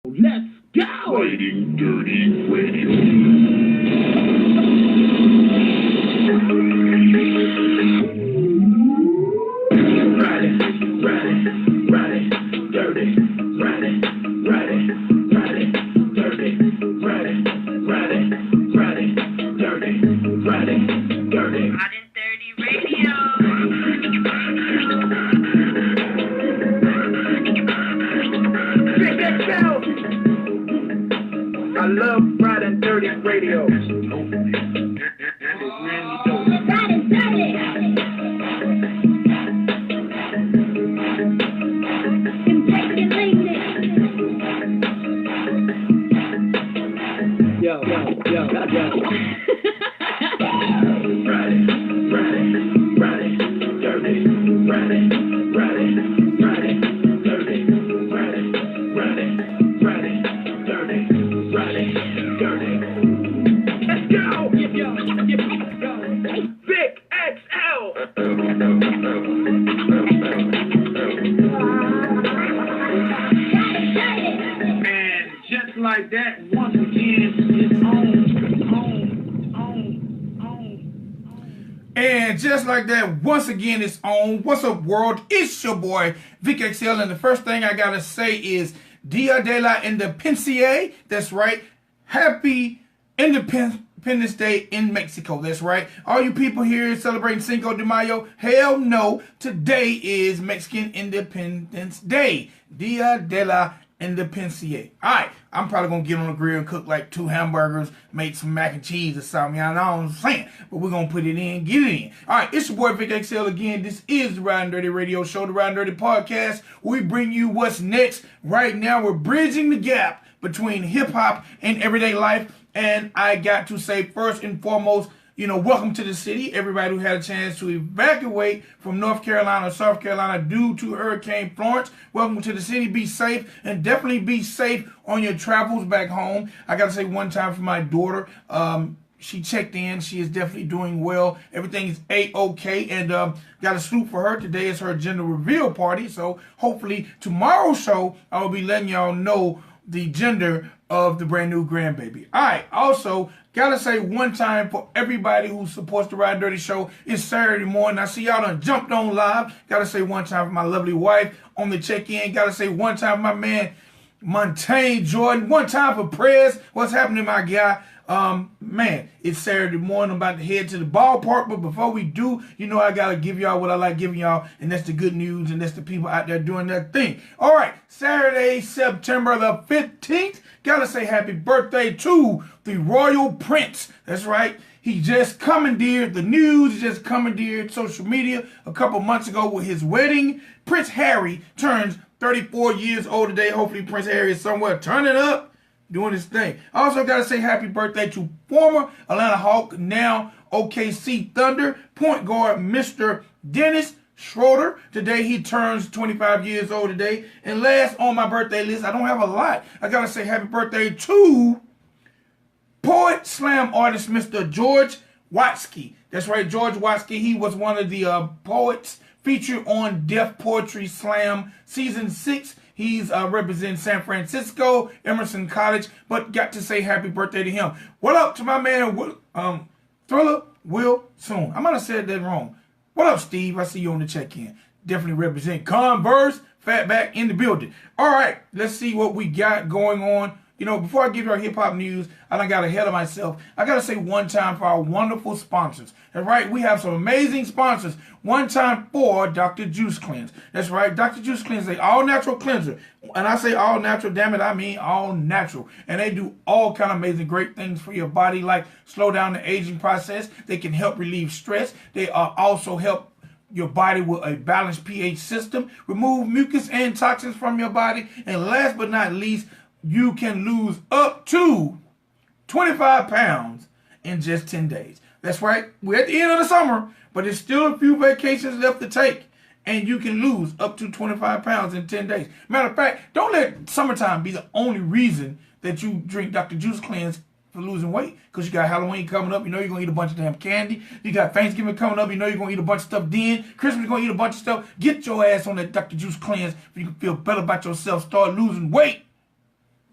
Let's go! Ridin Durty Radio. Ridin, ridin, ridin, dirty, ridin, ridin, ridin, dirty, ridin, ridin, ridin, dirty, ridin, dirty. Ridin Durty Radio. Vic XL. I love Ridin Durty Radio. Ridin Yo. Ridin, dirty, ridin, dirty, ridin, dirty. Let's go! Vic XL! And just like that, once again, it's on. And just like that, once again, it's on. What's up, world? It's your boy, Vic XL. And the first thing I got to say is Dia de la Independencia. That's right. Happy Independence Day in Mexico. That's right. All you people here celebrating Cinco de Mayo, hell no. Today is Mexican Independence Day. Dia de la Independencia. Alright, I'm probably going to get on the grill and cook like 2 hamburgers, make some mac and cheese or something. You know what I'm saying? But we're going to put it in, get it in. Alright, it's your boy Vic XL again. This is the Ridin Durty Radio Show, the Ridin Durty Podcast. We bring you what's next. Right now, we're bridging the gap between hip-hop and everyday life. And I got to say, first and foremost, welcome to the city. Everybody who had a chance to evacuate from North Carolina or South Carolina due to Hurricane Florence, welcome to the city. Be safe, and definitely be safe on your travels back home. I got to say one time for my daughter, she checked in. She is definitely doing well. Everything is A-OK. And got a salute for her. Today is her gender reveal party. So hopefully tomorrow's show, I will be letting y'all know the gender of the brand new grandbaby. All right. Also, gotta say one time for everybody who supports the Ridin Durty Show, it's Saturday morning. I see y'all done jumped on live. Gotta say one time for my lovely wife on the check-in. Gotta say one time for my man, Montaigne Jordan. One time for Prez. What's happening, my guy? Man, it's Saturday morning. I'm about to head to the ballpark, but before we do, I gotta give y'all what I like giving y'all, and that's the good news, and that's the people out there doing their thing. All right, Saturday, September the 15th. Gotta say happy birthday to the Royal Prince. That's right. He just commandeered the news. He just commandeered social media a couple months ago with his wedding. Prince Harry turns 34 years old today. Hopefully Prince Harry is somewhere turning up, doing his thing. I also got to say happy birthday to former Atlanta Hawk, now OKC Thunder, point guard Mr. Dennis Schroeder. Today he turns 25 years old today. And last on my birthday list, I don't have a lot. I got to say happy birthday to poet slam artist Mr. George Watsky. That's right, George Watsky. He was one of the poets featured on Def Poetry Slam Season 6. He's representing San Francisco, Emerson College, but got to say happy birthday to him. What up to my man, Thriller Will Soon. I might have said that wrong. What up, Steve? I see you on the check-in. Definitely represent Converse, Fatback in the building. All right, let's see what we got going on. Before I give you our hip-hop news, I done got ahead of myself. I got to say one time for our wonderful sponsors. That's right, we have some amazing sponsors. One time for Dr. Juice Cleanse. That's right, Dr. Juice Cleanse is an all-natural cleanser. And I say all-natural, damn it, I mean all-natural. And they do all kind of amazing, great things for your body, like slow down the aging process. They can help relieve stress. They also help your body with a balanced pH system, remove mucus and toxins from your body. And last but not least, you can lose up to 25 pounds in just 10 days. That's right. We're at the end of the summer, but there's still a few vacations left to take, and you can lose up to 25 pounds in 10 days. Matter of fact, don't let summertime be the only reason that you drink Dr. Juice Cleanse for losing weight, because you got Halloween coming up. You're going to eat a bunch of damn candy. You got Thanksgiving coming up. You're going to eat a bunch of stuff then. Christmas, you're going to eat a bunch of stuff. Get your ass on that Dr. Juice Cleanse so you can feel better about yourself. Start losing weight.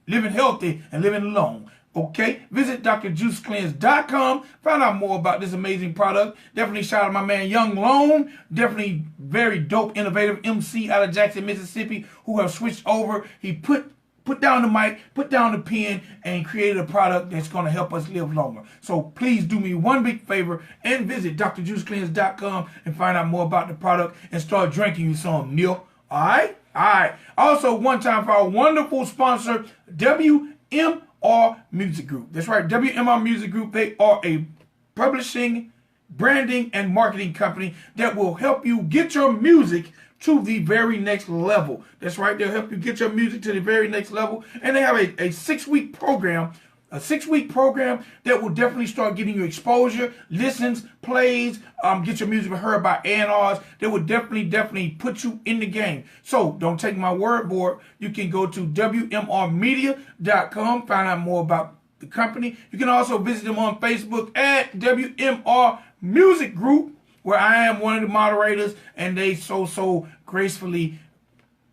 living healthy and living alone. Okay, visit drjuicecleanse.com. Find out more about this amazing product. Definitely shout out my man Young Lone. Definitely very dope, innovative MC out of Jackson, Mississippi, who have switched over. He put down the mic, put down the pen, and created a product that's going to help us live longer. So please do me one big favor and visit drjuicecleanse.com and find out more about the product and start drinking you some, Neil. All right? All right. Also, one time for our wonderful sponsor, WMR Music Group. That's right, WMR Music Group. They are a publishing, branding, and marketing company that will help you get your music to the very next level. That's right, they'll help you get your music to the very next level. And they have a 6-week program, that will definitely start getting you exposure, listens, plays, get your music heard by A&Rs. That will definitely put you in the game. So don't take my word for it. You can go to WMRmedia.com, find out more about the company. You can also visit them on Facebook at WMR Music Group, where I am one of the moderators, and they so gracefully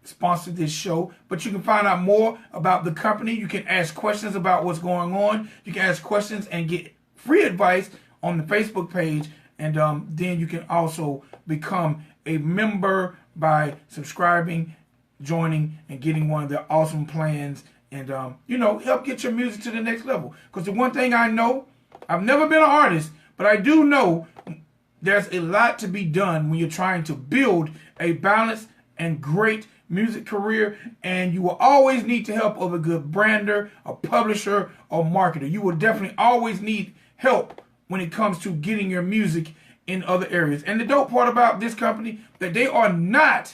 sponsored this show. But you can find out more about the company. You can ask questions about what's going on. You can ask questions and get free advice on the Facebook page. And then you can also become a member by subscribing, joining, and getting one of their awesome plans. And, help get your music to the next level. Because the one thing I know, I've never been an artist, but I do know there's a lot to be done when you're trying to build a balanced and great music career, and you will always need the help of a good brander, a publisher, or marketer. You will definitely always need help when it comes to getting your music in other areas. And the dope part about this company, that they are not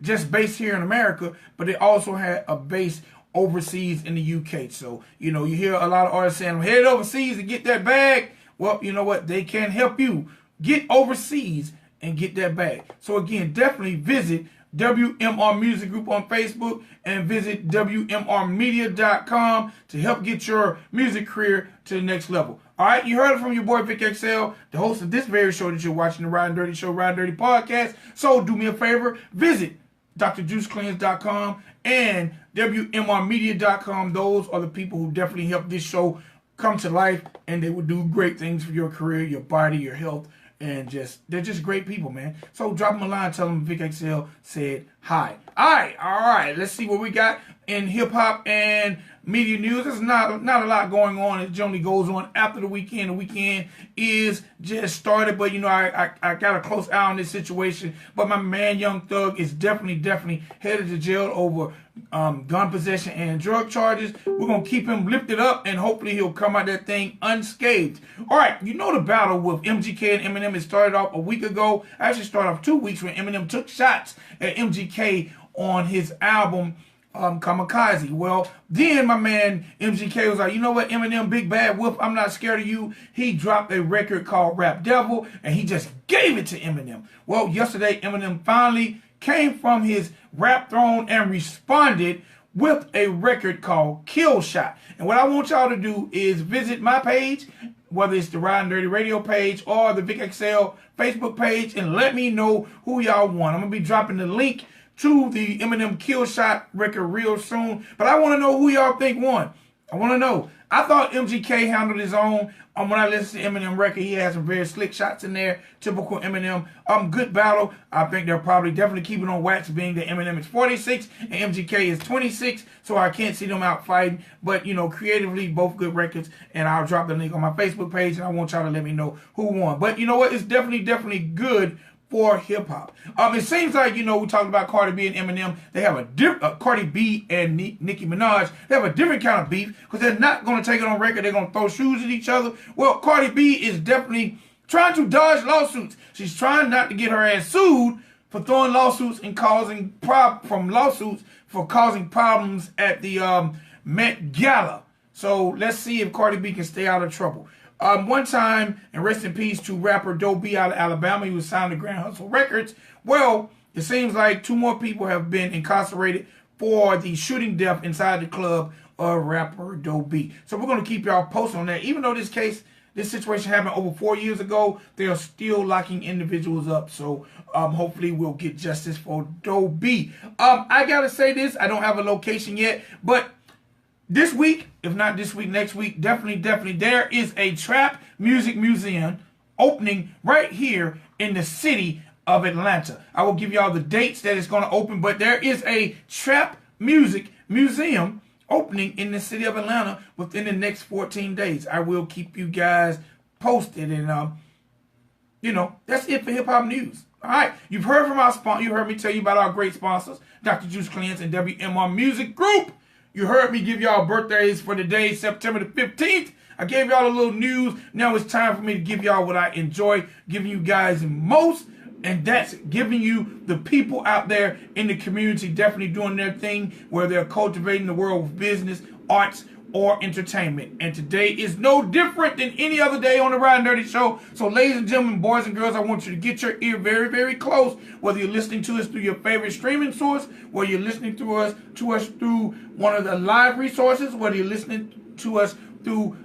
just based here in America, but they also have a base overseas in the UK. So, you hear a lot of artists saying, head overseas and get that bag. Well, you know what? They can help you get overseas and get that bag. So again, definitely visit WMR Music Group on Facebook and visit WMRmedia.com to help get your music career to the next level. All right, you heard it from your boy Vic XL, the host of this very show that you're watching, the Ridin Durty Show, Ridin Durty Podcast. So do me a favor, visit drjuicecleanse.com and WMRmedia.com. Those are the people who definitely help this show come to life, and they will do great things for your career, your body, your health, and they're just great people, man. So drop them a line, tell them Vic XL said hi. All right. Let's see what we got in hip hop and media news. There's not a lot going on. It generally goes on after the weekend. The weekend is just started, but I got a close eye on this situation. But my man Young Thug is definitely headed to jail over gun possession and drug charges. We're gonna keep him lifted up, and hopefully he'll come out that thing unscathed. All right, the battle with MGK and Eminem, it started off a week ago. Actually started off 2 weeks when Eminem took shots at MGK on his album Kamikaze. Well, then my man MGK was like, you know what, Eminem, big bad wolf, I'm not scared of you. He dropped a record called Rap Devil, and he just gave it to Eminem. Well, yesterday Eminem finally came from his rap throne and responded with a record called Kill Shot. And what I want y'all to do is visit my page, whether it's the Ridin Durty Radio page or the Vic XL Facebook page, and let me know who y'all want. I'm going to be dropping the link to the Eminem Kill Shot record real soon. But I want to know who y'all think won. I want to know. I thought MGK handled his own. When I listened to Eminem record, he had some very slick shots in there. Typical Eminem. Good battle. I think they're probably definitely keeping on wax, being that Eminem is 46 and MGK is 26. So I can't see them out fighting. But, creatively, both good records. And I'll drop the link on my Facebook page, and I want y'all to let me know who won. But you know what? It's definitely good for hip hop. It seems like, we talked about Cardi B and Eminem. They have a different, Cardi B and Nicki Minaj, they have a different kind of beef, because they're not going to take it on record. They're going to throw shoes at each other. Well, Cardi B is definitely trying to dodge lawsuits. She's trying not to get her ass sued for throwing lawsuits and causing problems at the Met Gala. So let's see if Cardi B can stay out of trouble. One time, and rest in peace to rapper Doe B out of Alabama. He was signed to Grand Hustle Records. Well, it seems like 2 more people have been incarcerated for the shooting death inside the club of rapper Doe B. So we're going to keep y'all posted on that. Even though this case This situation happened over 4 years ago. They are still locking individuals up. So hopefully we'll get justice for Doe B. I gotta say this. I don't have a location yet, but this week, if not this week, next week, definitely, there is a trap music museum opening right here in the city of Atlanta. I will give y'all the dates that it's going to open, but there is a trap music museum opening in the city of Atlanta within the next 14 days. I will keep you guys posted, and that's it for hip hop news. All right, you've heard from our sponsor. You heard me tell you about our great sponsors, Dr. Juice Cleanse and WMR Music Group. You heard me give y'all birthdays for the day, September the 15th. I gave y'all a little news. Now it's time for me to give y'all what I enjoy giving you guys most, and that's giving you the people out there in the community definitely doing their thing where they're cultivating the world of business, arts, or entertainment. And today is no different than any other day on the Ridin Durty show. So ladies and gentlemen, boys and girls, I want you to get your ear very, very close, whether you're listening to us through your favorite streaming source, whether you're listening to us through one of the live resources, whether you're listening to us through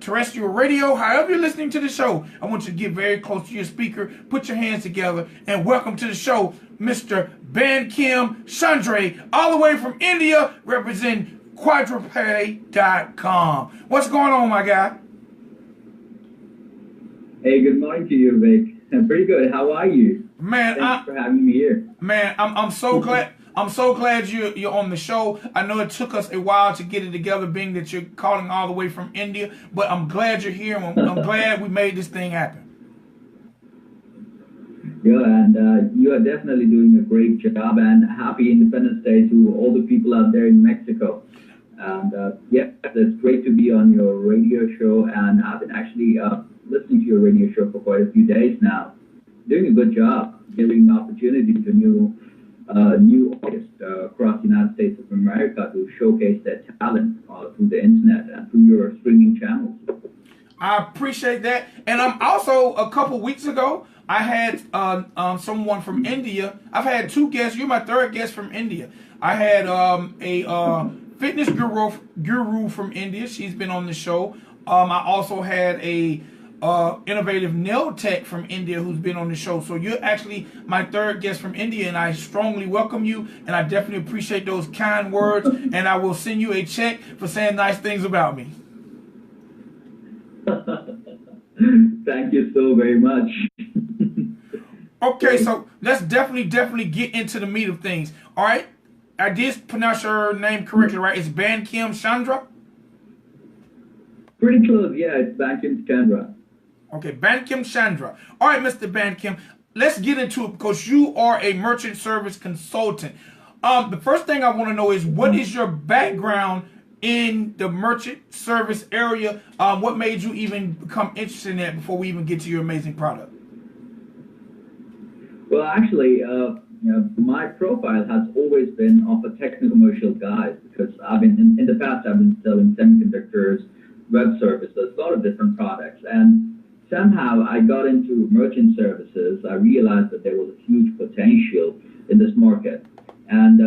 terrestrial radio, however you're listening to the show, I want you to get very close to your speaker, put your hands together, and welcome to the show, Mr. Bankim Chandra, all the way from India, representing quadruped.com. What's going on, my guy? Hey, good morning to you, Vic. I'm pretty good. How are you? Man, thanks for having me here. Man, I'm so glad. I'm so glad you're on the show. I know it took us a while to get it together, being that you're calling all the way from India, but I'm glad you're here, and I'm glad we made this thing happen. Yeah, and you are definitely doing a great job, and happy Independence Day to all the people out there in Mexico. And it's great to be on your radio show, and I've been actually listening to your radio show for quite a few days now. Doing a good job, giving opportunity to new artists across the United States of America to showcase their talent through the internet and through your streaming channels. I appreciate that. And I'm also, a couple weeks ago, I had someone from India. I've had two guests. You're my third guest from India. I had a fitness guru from India. She's been on the show. I also had a innovative nail tech from India who's been on the show. So you're actually my third guest from India, and I strongly welcome you, and I definitely appreciate those kind words, and I will send you a check for saying nice things about me. Thank you so very much. Okay, so let's definitely get into the meat of things. All right, I did pronounce your name correctly, right? It's Bankim Chandra? Pretty close, yeah. It's Bankim Chandra. Okay, Bankim Chandra. All right, Mr. Bankim, let's get into it because you are a merchant service consultant. The first thing I want to know is, what is your background in the merchant service area? What made you even become interested in that before we even get to your amazing product? Well, actually, my profile has always been of a techno-commercial guy, because I've been in the past I've been selling semiconductors, web services, a lot of different products, and somehow I got into merchant services. I realized that there was a huge potential in this market, and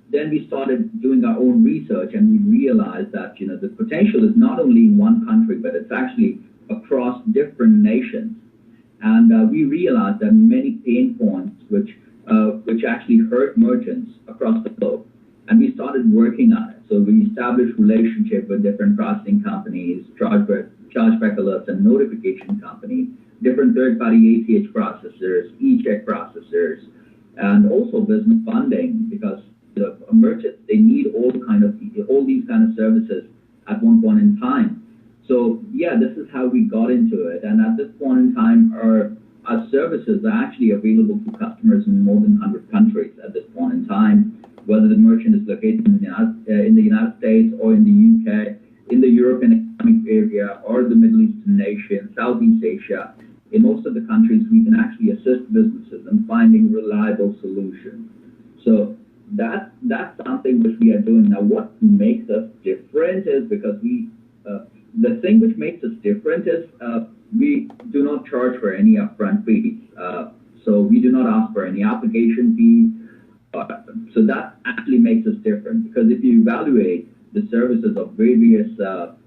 then we started doing our own research, and we realized that the potential is not only in one country, but it's actually across different nations. And we realized that many pain points which actually hurt merchants across the globe, and we started working on it. So we established relationship with different processing companies, chargeback alerts and notification companies, different third-party ACH processors, e-check processors, and also business funding, because merchants, they need all these kind of services at one point in time. So yeah, this is how we got into it. And at this point in time, our services are actually available to customers in more than 100 countries at this point in time, whether the merchant is located in the United States or in the UK, in the European Economic Area, or the Middle Eastern nation, Southeast Asia. In most of the countries, we can actually assist businesses in finding reliable solutions. So that's something which we are doing. Now, what makes us different is because the thing which makes us different is we do not charge for any upfront fees. So we do not ask for any application fee. So that actually makes us different, because if you evaluate the services of various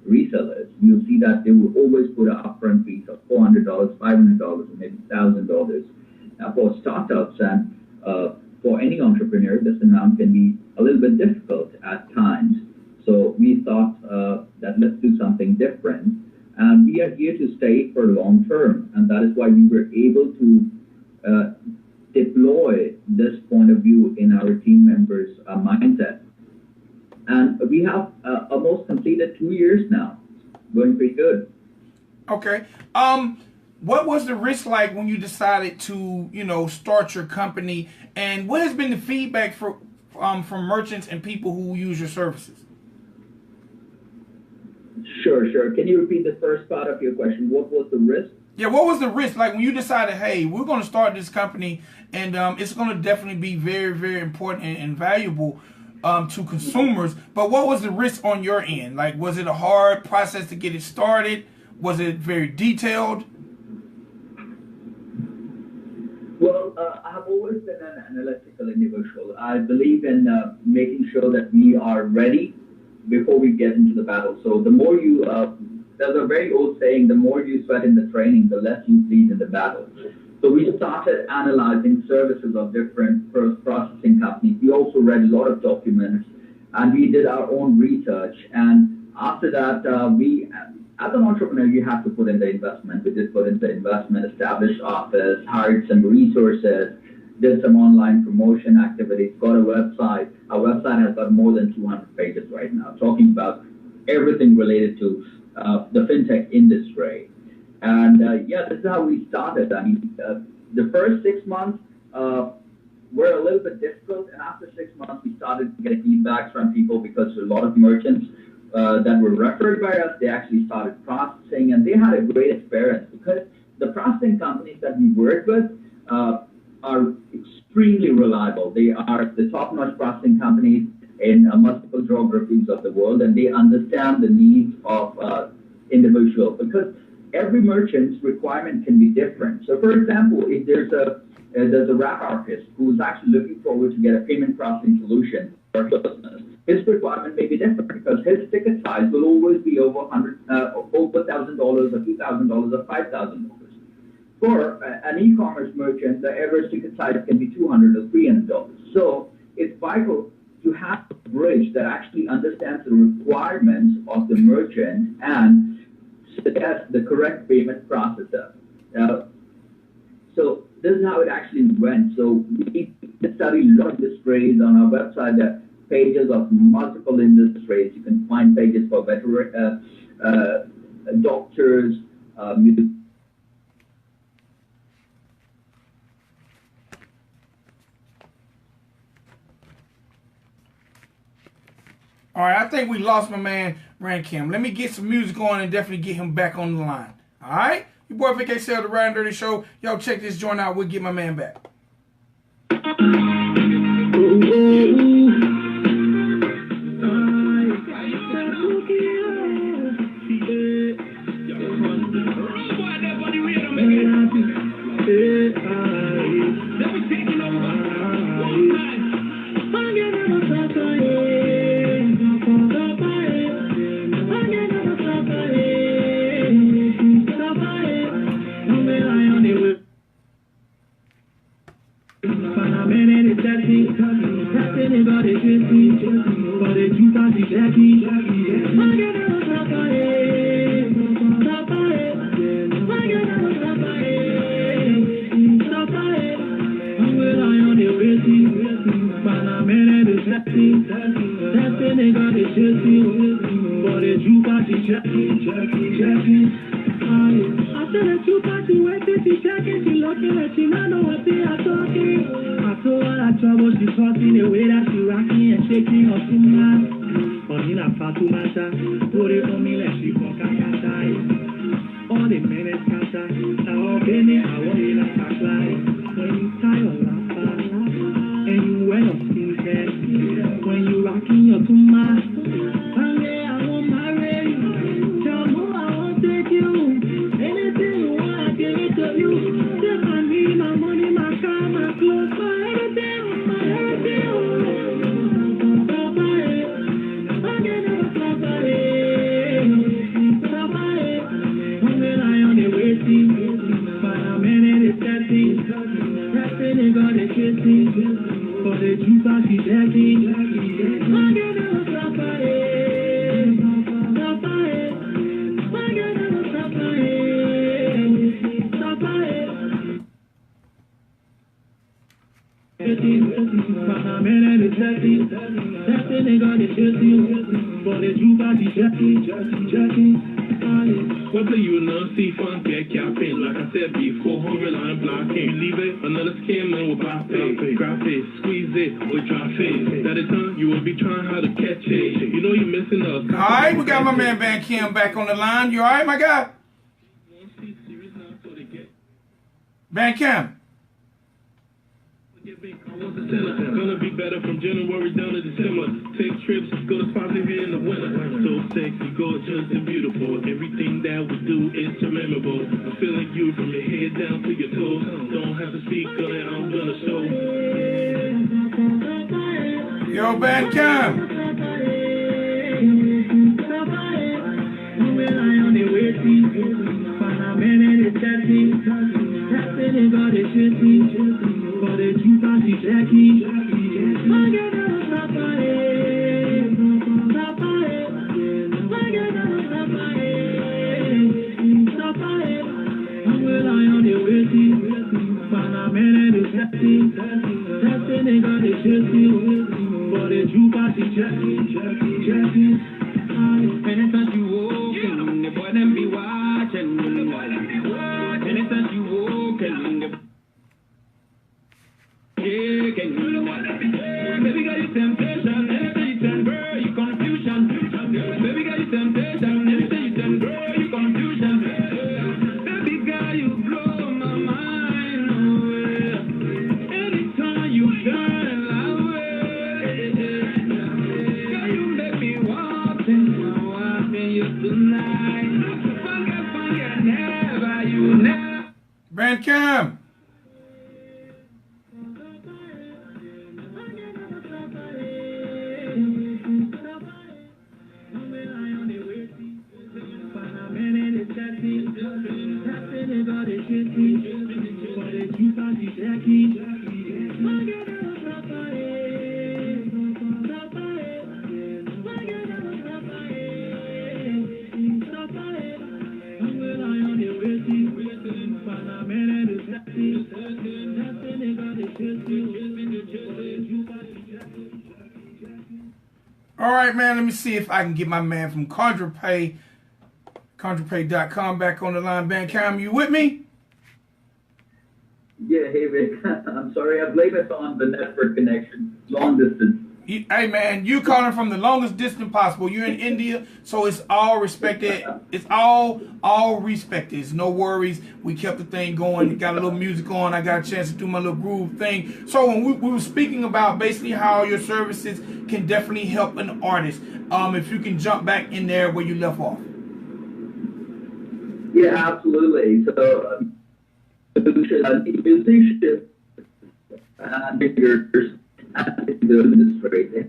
resellers, you'll see that they will always put an upfront fees of $400, $500, or maybe $1,000 for startups. And for any entrepreneur, this amount can be a little bit difficult at times. So we thought that let's do something different. And we are here to stay for long term. And that is why we were able to deploy this point of view in our team members' mindset. And we have almost completed 2 years now. Going pretty good. Okay. What was the risk like when you decided to, start your company? And what has been the feedback from merchants and people who use your services? Sure. Can you repeat the first part of your question? What was the risk? Yeah, what was the risk? Like when you decided, hey, we're going to start this company and it's going to definitely be very, very important and valuable to consumers. But what was the risk on your end? Like, was it a hard process to get it started? Was it very detailed? Well, I have always been an analytical individual. I believe in making sure that we are ready before we get into the battle. So the more you, there's a very old saying, the more you sweat in the training, the less you bleed in the battle. So we started analyzing services of different processing companies. We also read a lot of documents, and we did our own research. And after that, as an entrepreneur, you have to put in the investment. We did put in the investment, established office, hired some resources, did some online promotion activities, got a website. Our website has got more than 200 pages right now, talking about everything related to the fintech industry. And this is how we started. I mean, the first 6 months were a little bit difficult, and after 6 months, we started to get feedbacks from people because a lot of merchants that were referred by us, they actually started processing, and they had a great experience because the processing companies that we work with are extremely reliable. They are the top-notch processing companies in multiple geographies of the world, and they understand the needs of individuals because every merchant's requirement can be different. So, for example, if there's a rap artist who's actually looking forward to get a payment processing solution for his business, his requirement may be different because his ticket size will always be over $1,000 or $2,000 or $5,000. For an e-commerce merchant, the average ticket size can be $200 or $300. So it's vital to have a bridge that actually understands the requirements of the merchant and suggests the correct payment processor. So this is how it actually went. So we studied a lot of industries on our website. There are pages of multiple industries. You can find pages for veteran doctors, All right, I think we lost my man, Bankim. Let me get some music on and definitely get him back on the line. All right? Your boy Vic XL, the Ridin Durty Show. Yo, check this joint out. We'll get my man back. Again. What do you know? See fun, get campaign. Like I said before, hungry line blocking. Leave it, another scam man will buy pay. Grab it, squeeze it, or drop it. That is time you will be trying how to catch it. You know you're missing us. Alright, we got my man Bankim back on the line. You alright, my guy? Bankim. Gonna be better from January down to December. Take trips, go to spots here in the winter. So sexy, gorgeous, and beautiful. Everything that we do is memorable. I'm feeling you from your head down to your toes. Don't have to speak, I'm gonna show. Yo, Bankim. Bankim. All right, man, let me see if I can get my man from CondraPay.com back on the line. Bankim, you with me? Yeah, hey Vic. I'm sorry, I blame it on the network connection. Long distance. Hey, man, you calling from the longest distance possible. You're in India, so it's all respected. It's all respected. It's no worries. We kept the thing going. Got a little music on. I got a chance to do my little groove thing. So when we were speaking about basically how your services can definitely help an artist. If you can jump back in there where you left off. Yeah, absolutely. So, musicians and figures and the industry, they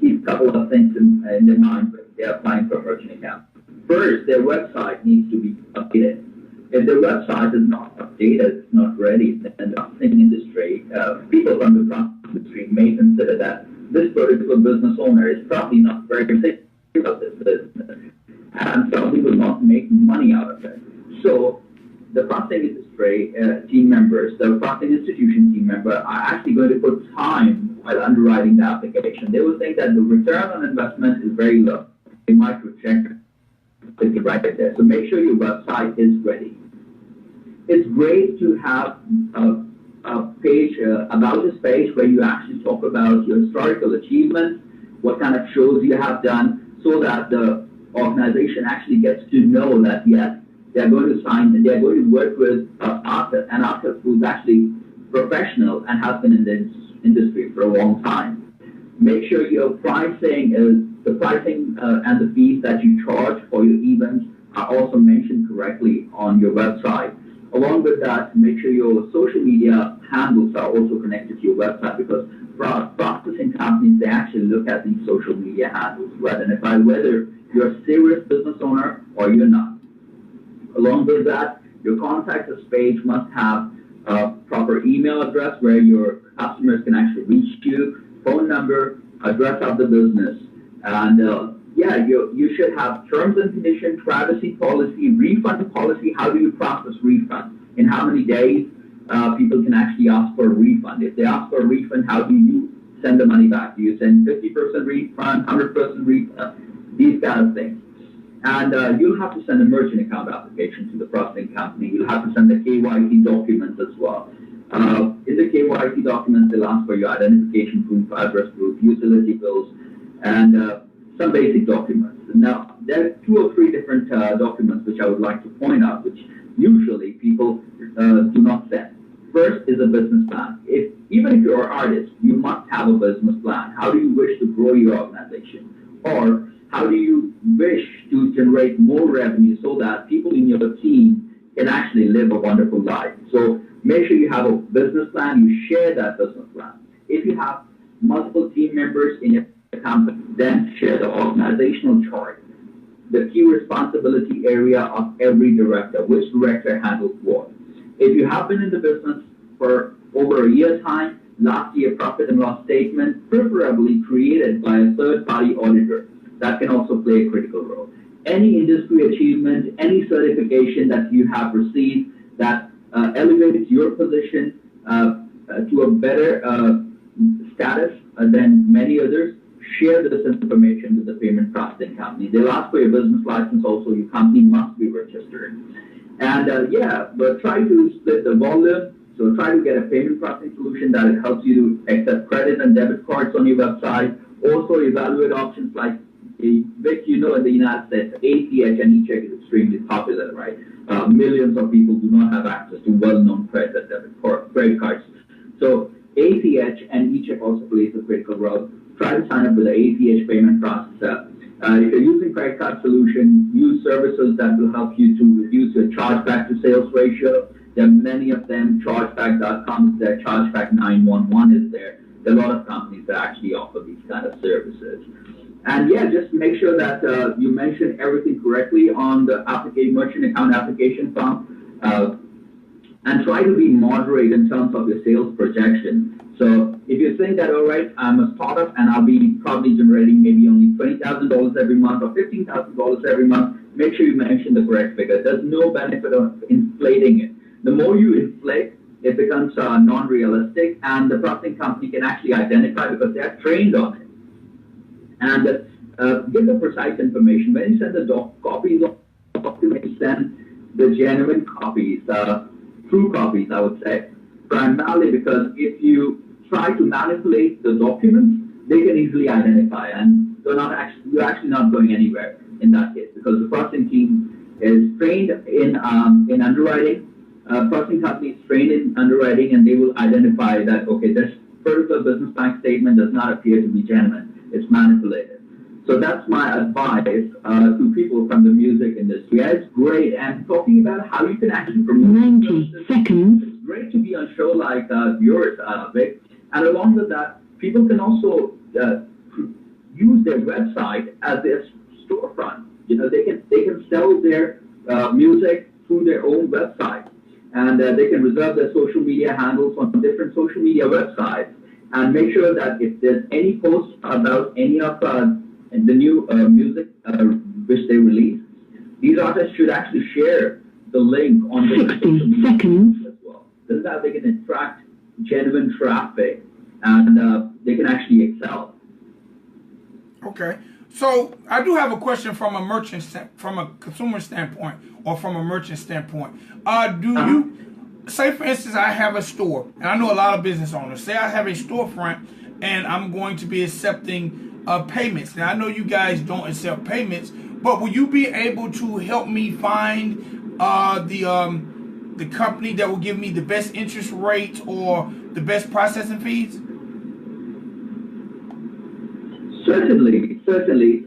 keep a couple of things in their mind when they're applying for a merchant account. First, their website needs to be updated. If their website is not updated, it's not ready, then the processing industry, people from the processing industry may consider that this particular business owner is probably not very serious about this business, and probably will not make money out of it. So the processing industry team members, the processing institution team member, are actually going to put time while underwriting the application. They will think that the return on investment is very low. They might reject it right there. So make sure your website is ready. It's great to have a page, about this page, where you actually talk about your historical achievements, what kind of shows you have done, so that the organization actually gets to know that, yes, they're going to work with an artist who's actually professional and has been in the industry for a long time. Make sure your pricing and the fees that you charge for your events are also mentioned correctly on your website. Along with that, make sure your social media handles are also connected to your website, because processing companies, they actually look at these social media handles to identify whether you're a serious business owner or you're not. Along with that, your contact us page must have a proper email address where your customers can actually reach you, phone number, address of the business, and you should have terms and conditions, privacy policy, refund policy. How do you process refund? In how many days people can actually ask for a refund? If they ask for a refund, how do you send the money back? Do you send 50% refund, 100% refund, these kind of things? And you'll have to send a merchant account application to the processing company. You'll have to send the KYC documents as well. In the KYC documents, they'll ask for your identification proof, address proof, utility bills, and some basic documents. Now, there are 2 or 3 different documents which I would like to point out, which usually people do not send. First is a business plan. Even if you're an artist, you must have a business plan. How do you wish to grow your organization? Or how do you wish to generate more revenue so that people in your team can actually live a wonderful life? So make sure you have a business plan. You share that business plan. If you have multiple team members in your company, then share the organizational chart, the key responsibility area of every director, which director handles what. If you have been in the business for over a year's time, last year profit and loss statement, preferably created by a third-party auditor. That can also play a critical role. Any industry achievement, any certification that you have received that elevates your position to a better status than many others, share this information with the payment processing company. They'll ask for your business license also. Your company must be registered. And but try to split the volume. So try to get a payment processing solution that it helps you to accept credit and debit cards on your website. Also evaluate options like Vic, in the United States, ACH and e-check is extremely popular, right? Millions of people do not have access to well-known credit and debit cards. So ACH and e-check also plays a critical role. Try to sign up with the ACH payment processor. If you're using credit card solution, use services that will help you to reduce your chargeback to sales ratio. There are many of them. Chargeback.com is there. Chargeback 911 is there. There are a lot of companies that actually offer these kind of services. And yeah, just make sure that you mention everything correctly on the merchant account application form, and try to be moderate in terms of your sales projection. So if you think that, all right, I'm a startup and I'll be probably generating maybe only $20,000 every month or $15,000 every month, make sure you mention the correct figure. There's no benefit of inflating it. The more you inflate, it becomes non-realistic, and the processing company can actually identify because they're trained on it. And give the precise information. When you send the copies of documents, send the genuine copies, true copies, I would say, primarily because if you try to manipulate the documents, they can easily identify, and you're actually not going anywhere in that case, because the processing team is trained in underwriting. Processing company is trained in underwriting, and they will identify that, okay, this particular business bank statement does not appear to be genuine. It's manipulated. So that's my advice to people from the music industry. Yeah, it's great. And talking about how you can actually promote 90 seconds. It's great to be on a show like yours, Vic. And along with that, people can also use their website as their storefront. They can sell their music through their own website, and they can reserve their social media handles on different social media websites, and make sure that if there's any posts about any of the new music which they release, these artists should actually share the link on the 60 seconds as well. This is how they can attract genuine traffic, and they can actually excel. Okay, so I do have a question from a merchant, from a consumer standpoint, or from a merchant standpoint. You say, for instance, I have a store, and I know a lot of business owners. Say I have a storefront, and I'm going to be accepting payments. Now I know you guys don't accept payments, but will you be able to help me find the company that will give me the best interest rates or the best processing fees? Certainly.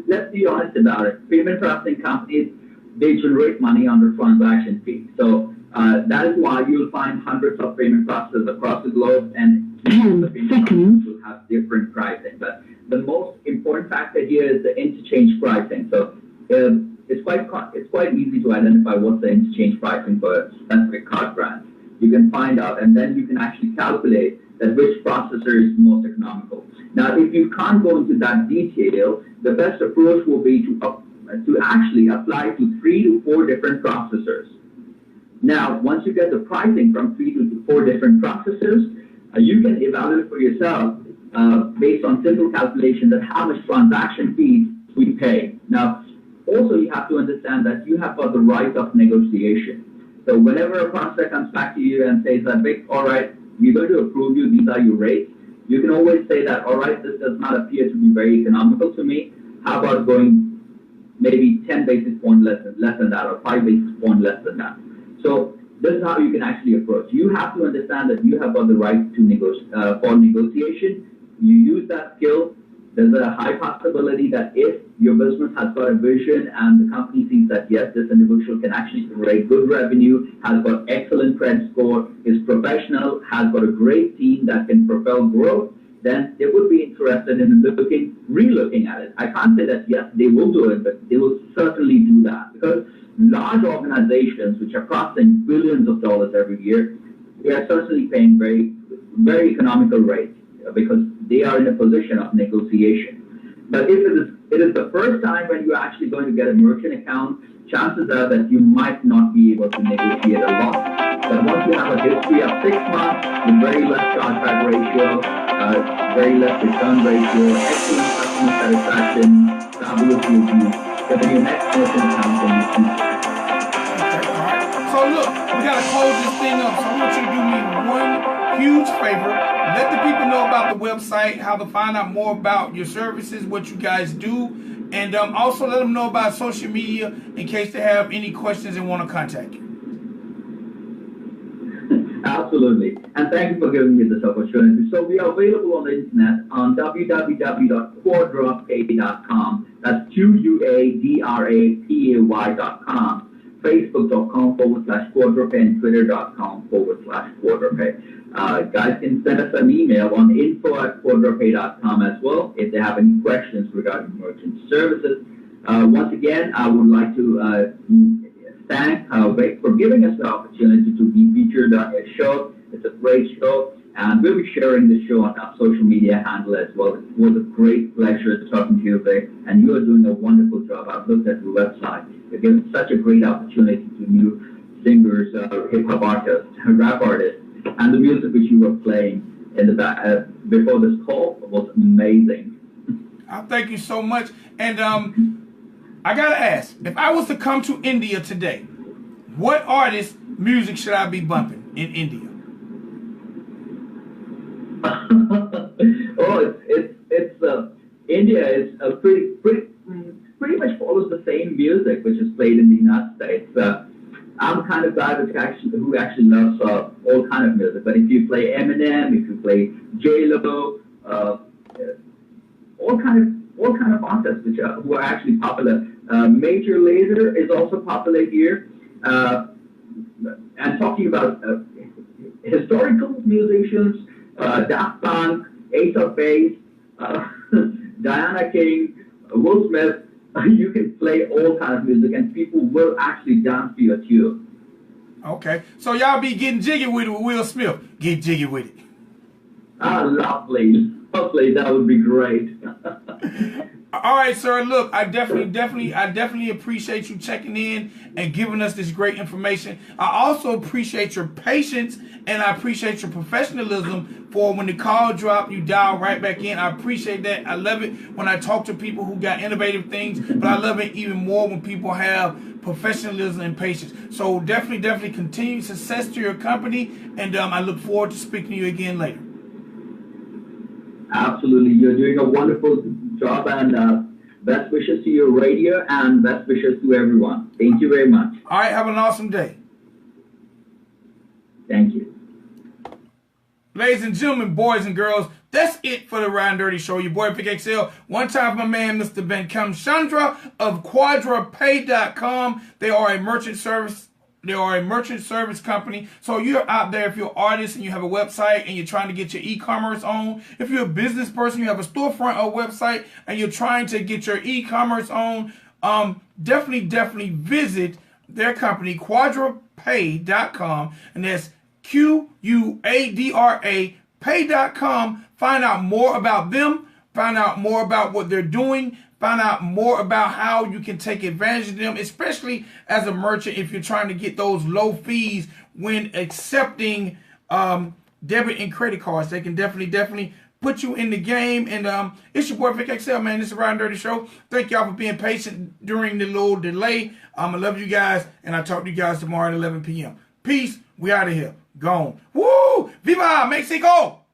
Let's be honest about it. Payment processing companies, they generate money on the transaction fee. So that is why you'll find hundreds of payment processors across the globe, and the payment processors will have different pricing. But the most important factor here is the interchange pricing. So it's quite easy to identify what's the interchange pricing for a specific card brand. You can find out, and then you can actually calculate that which processor is most economical. Now, if you can't go into that detail, the best approach will be to actually apply to 3 to 4 different processors. Now, once you get the pricing from 3 to 4 different processors, you can evaluate for yourself based on simple calculation, that how much transaction fees we pay. Now, also you have to understand that you have got the right of negotiation. So whenever a prospect comes back to you and says that, Vic, all right, we're going to approve you, these are your rates, you can always say that, all right, this does not appear to be very economical to me. How about going maybe 10 basis points less than that, or 5 basis points less than that? So this is how you can actually approach. You have to understand that you have got the right to for negotiation. You use that skill. There's a high possibility that if your business has got a vision and the company sees that, yes, this individual can actually generate good revenue, has got excellent credit score, is professional, has got a great team that can propel growth, then they would be interested in re-looking at it. I can't say that, yes, they will do it, but they will certainly do that, because large organizations which are costing billions of dollars every year, they are certainly paying very, very economical rates because they are in a position of negotiation. But if it is the first time when you're actually going to get a merchant account, chances are that you might not be able to negotiate a lot. But once you have a history of 6 months with very less chargeback ratio, very less return ratio, excellent customer satisfaction, fabulous reviews, then your next merchant account can be cheap. Okay, all right. So look, we got to close this thing up. So I want you to do me one huge favor. Let the people know about the website, how to find out more about your services, what you guys do, and also let them know about social media in case they have any questions and want to contact you. Absolutely. And thank you for giving me this opportunity. So we are available on the internet on www.quadrapay.com. That's QUADRAPAY.com. Facebook.com/Quadrapay and Twitter.com/Quadrapay. Guys can send us an email on info@quadrapay.com as well if they have any questions regarding merchant services. Once again, I would like to thank Vic for giving us the opportunity to be featured on his show. It's a great show, and we'll be sharing the show on our social media handle as well. It was a great pleasure talking to you, Vic, and you are doing a wonderful job. I've looked at your website. You're giving such a great opportunity to new singers, hip-hop artists, rap artists, and the music which you were playing in the back before this call was amazing. Thank you so much. And I gotta ask, if I was to come to India today, what artist music should I be bumping in India? India is a pretty much follows the same music which is played in the United States. I'm the kind of guy who actually loves all kind of music. But if you play Eminem, if you play J-Lo, all kind of artists who are actually popular. Major Lazer is also popular here. And talking about historical musicians, Daft Punk, Ace of Base, Diana King, Will Smith, you can play all kinds of music and people will actually dance to your tune. Okay, so y'all be getting jiggy with it with Will Smith. Get jiggy with it. Lovely. Hopefully that would be great. All right, sir. Look, I definitely appreciate you checking in and giving us this great information. I also appreciate your patience and I appreciate your professionalism for when the call drop, you dial right back in. I appreciate that. I love it when I talk to people who got innovative things, but I love it even more when people have professionalism and patience. So definitely continue success to your company, and I look forward to speaking to you again later. Absolutely. You're doing a wonderful job, and best wishes to your radio and best wishes to everyone. Thank you very much. All right, have an awesome day. Thank you. Ladies and gentlemen, boys and girls, that's it for the Ridin Durty Show. Your boy Vic XL. One time for my man, Mr. Bankim Chandra of QuadraPay.com. They are a merchant service. They are a merchant service company. So you're out there, if you're an artist and you have a website and you're trying to get your e-commerce on. If you're a business person, you have a storefront or website and you're trying to get your e-commerce on, definitely visit their company, QuadraPay.com. And that's QUADRA Pay.com. Find out more about them. Find out more about what they're doing. Find out more about how you can take advantage of them, especially as a merchant if you're trying to get those low fees when accepting debit and credit cards. They can definitely put you in the game. And it's your boy Vic XL, man. This is the Ridin Durty Show. Thank y'all for being patient during the little delay. I love you guys, and I'll talk to you guys tomorrow at 11 p.m. Peace. We out of here. Gone. Woo! Viva Mexico!